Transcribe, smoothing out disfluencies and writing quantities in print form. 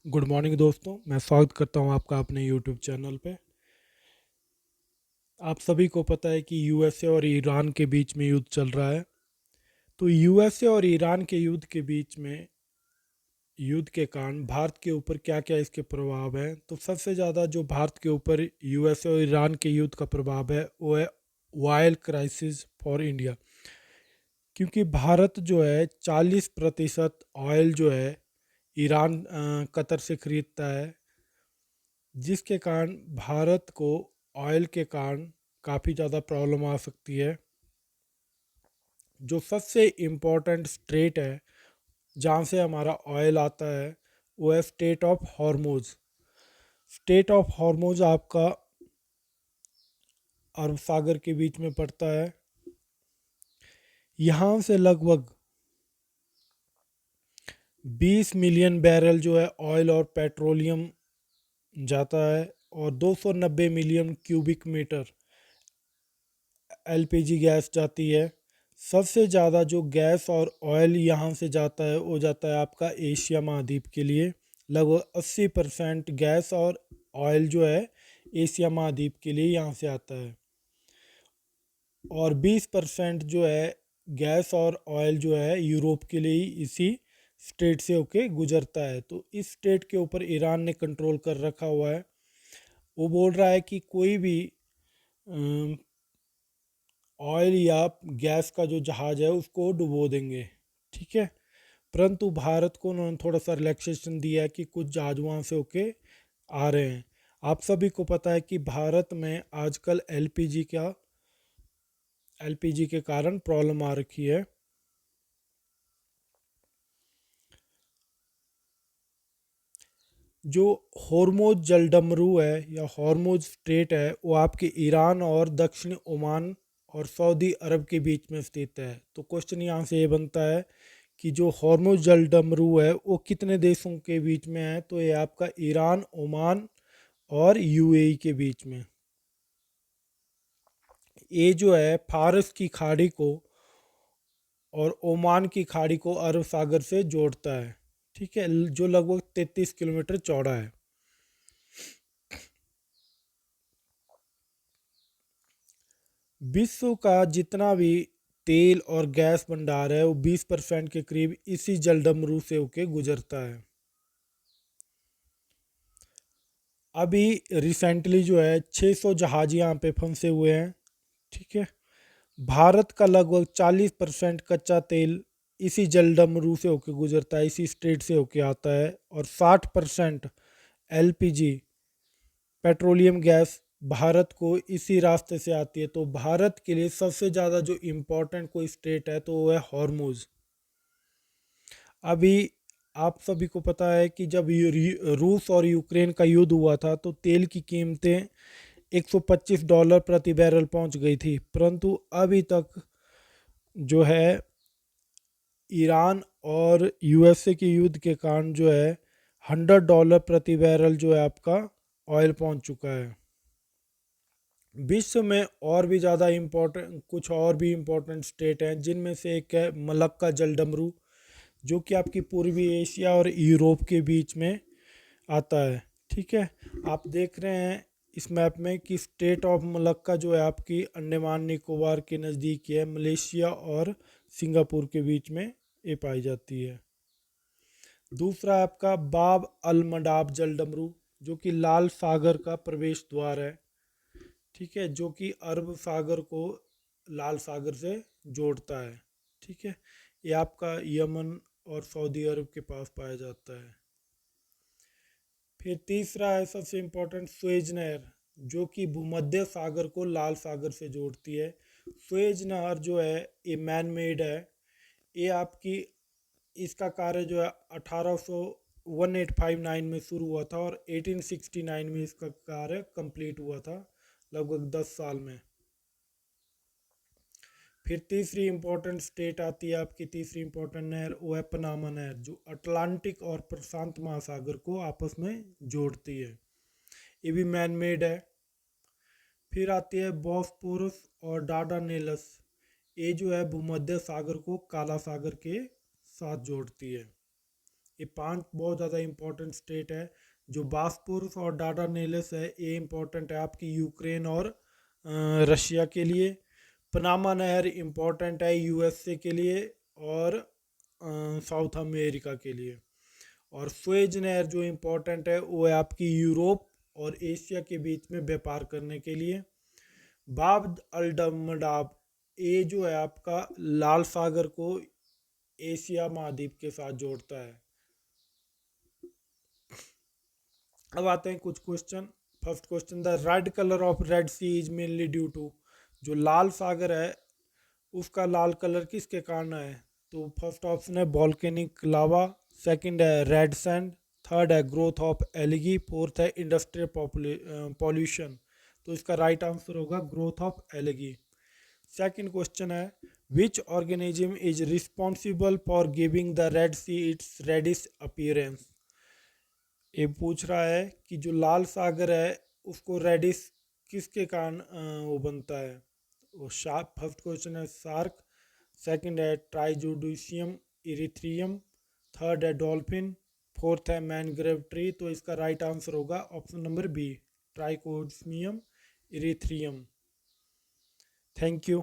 Good morning दोस्तों, मैं स्वागत करता हूं आपका अपने यूट्यूब चैनल पे। आप सभी को पता है कि यूएसए और ईरान के बीच में युद्ध चल रहा है। तो यूएसए और ईरान के युद्ध के बीच में युद्ध के कारण भारत के ऊपर क्या क्या इसके प्रभाव हैं। तो सबसे ज़्यादा जो भारत के ऊपर यूएसए और ईरान के युद्ध का प्रभाव है वो है ऑयल क्राइसिस फॉर इंडिया। क्योंकि भारत जो है 40% ऑयल जो है ईरान कतर से खरीदता है, जिसके कारण भारत को ऑयल के कारण काफ़ी ज़्यादा प्रॉब्लम आ सकती है। जो सबसे इम्पोर्टेंट स्ट्रेट है जहाँ से हमारा ऑयल आता है वो है state of Hormuz. State of Hormuz आपका अरब सागर के बीच में पड़ता है। यहाँ से लगभग 20 मिलियन बैरल जो है ऑयल और पेट्रोलियम जाता है और 290 million cubic metre LPG gas जाती है। सबसे ज़्यादा जो गैस और ऑयल यहाँ से जाता है वो जाता है आपका एशिया महाद्वीप के लिए। लगभग 80% गैस और ऑयल जो है एशिया महाद्वीप के लिए यहाँ से आता है और 20% जो है गैस और ऑयल जो है यूरोप के लिए ही इसी स्टेट से होके गुजरता है। तो इस स्टेट के ऊपर ईरान ने कंट्रोल कर रखा हुआ है। वो बोल रहा है कि कोई भी ऑयल या गैस का जो जहाज़ है उसको डुबो देंगे। ठीक है, परंतु भारत को उन्होंने थोड़ा सा रिलैक्सेशन दिया है कि कुछ जहाज वहाँ से होके आ रहे हैं। आप सभी को पता है कि भारत में आजकल एलपीजी के कारण प्रॉब्लम आ रखी है। जो हॉर्मोज जलडमरू है या हॉर्मोज स्ट्रेट है वो आपके ईरान और दक्षिण ओमान और सऊदी अरब के बीच में स्थित है। तो क्वेश्चन यहाँ से ये बनता है कि जो हॉर्मोज जलडमरू है वो कितने देशों के बीच में है। तो ये आपका ईरान, ओमान और यूएई के बीच में। ये जो है फारस की खाड़ी को और ओमान की खाड़ी को अरब सागर से जोड़ता है। ठीक है, जो लगभग 33 किलोमीटर चौड़ा है। विश्व का जितना भी तेल और गैस भंडार है वो 20% के करीब इसी जलडमरू से होके गुजरता है। अभी रिसेंटली जो है 600 जहाज यहाँ पे फंसे हुए हैं। ठीक है, भारत का लगभग 40% कच्चा तेल इसी जलडमरू से होके गुजरता है, इसी स्ट्रेट से होके आता है और 60% एलपीजी पेट्रोलियम गैस भारत को इसी रास्ते से आती है। तो भारत के लिए सबसे ज़्यादा जो इम्पोर्टेंट कोई स्टेट है तो वो है हॉर्मुज़। अभी आप सभी को पता है कि जब रूस और यूक्रेन का युद्ध हुआ था तो तेल की कीमतें $125 प्रति बैरल पहुंच गई थी, परंतु अभी तक जो है ईरान और यूएसए के युद्ध के कारण जो है $100 प्रति बैरल जो है आपका ऑयल पहुंच चुका है। विश्व में और भी ज़्यादा इम्पोर्टेंट कुछ और भी इम्पोर्टेंट स्टेट हैं, जिनमें से एक है मलक्का जलडमरू, जो कि आपकी पूर्वी एशिया और यूरोप के बीच में आता है। ठीक है, आप देख रहे हैं इस मैप में कि स्टेट ऑफ मलक्का जो है आपकी अंडमान निकोबार के नज़दीक है, मलेशिया और सिंगापुर के बीच में ये पाई जाती है। दूसरा है आपका बाब अल मडाब जलडमरू, जो कि लाल सागर का प्रवेश द्वार है। ठीक है, जो कि अरब सागर को लाल सागर से जोड़ता है। ठीक है, ये आपका यमन और सऊदी अरब के पास पाया जाता है। फिर तीसरा है सबसे इम्पोर्टेंट स्वेज नहर, जो कि भूमध्य सागर को लाल सागर से जोड़ती है। स्वेज नहर जो है ये मैन मेड है। ये आपकी इसका कार्य जो है 1859 में शुरू हुआ था और 1869 में इसका कार्य कंप्लीट हुआ था, लगभग 10 साल में। फिर तीसरी इंपॉर्टेंट स्टेट आती है आपकी, तीसरी इंपॉर्टेंट नहर वो है पनामा नहर, जो अटलांटिक और प्रशांत महासागर को आपस में जोड़ती है। ये भी मैन मेड है। फिर आती है बॉस्पोरस और डार्डानेलस, ये जो है भूमध्य सागर को काला सागर के साथ जोड़ती है। ये 5 बहुत ज़्यादा इंपॉर्टेंट स्टेट है। जो बास्पोरस और डार्डानेल्स है ये इंपॉर्टेंट है आपकी यूक्रेन और रशिया के लिए। पनामा नहर इंपॉर्टेंट है यूएसए के लिए और साउथ अमेरिका के लिए। और स्वेज नहर जो इम्पोर्टेंट है वो है आपकी यूरोप और एशिया के बीच में व्यापार करने के लिए। बाब अल मंडाब ये जो है आपका लाल सागर को एशिया महाद्वीप के साथ जोड़ता है। अब आते हैं कुछ question. First question, the red colour of Red Sea is mainly due to, जो लाल सागर है उसका लाल कलर किसके कारण है? तो फर्स्ट ऑप्शन है वॉल्केनिक लावा, सेकंड है रेड सैंड, थर्ड है ग्रोथ ऑफ एलगी, फोर्थ है इंडस्ट्रियल पॉल्यूशन। तो इसका राइट आंसर होगा growth of algae. Second question है which organism is responsible for giving the Red Sea its reddish appearance. ये पूछ रहा है कि जो लाल सागर है उसको रेडिश किसके कारण वो बनता है? वो शार्क। फर्स्ट क्वेश्चन है शार्क, सेकंड है ट्राइजोडिशियम इरिथ्रियम, थर्ड है डॉल्फिन, फोर्थ है मैनग्रेव ट्री। तो इसका राइट आंसर होगा option number B, Trichodesmium erythraeum. Thank you.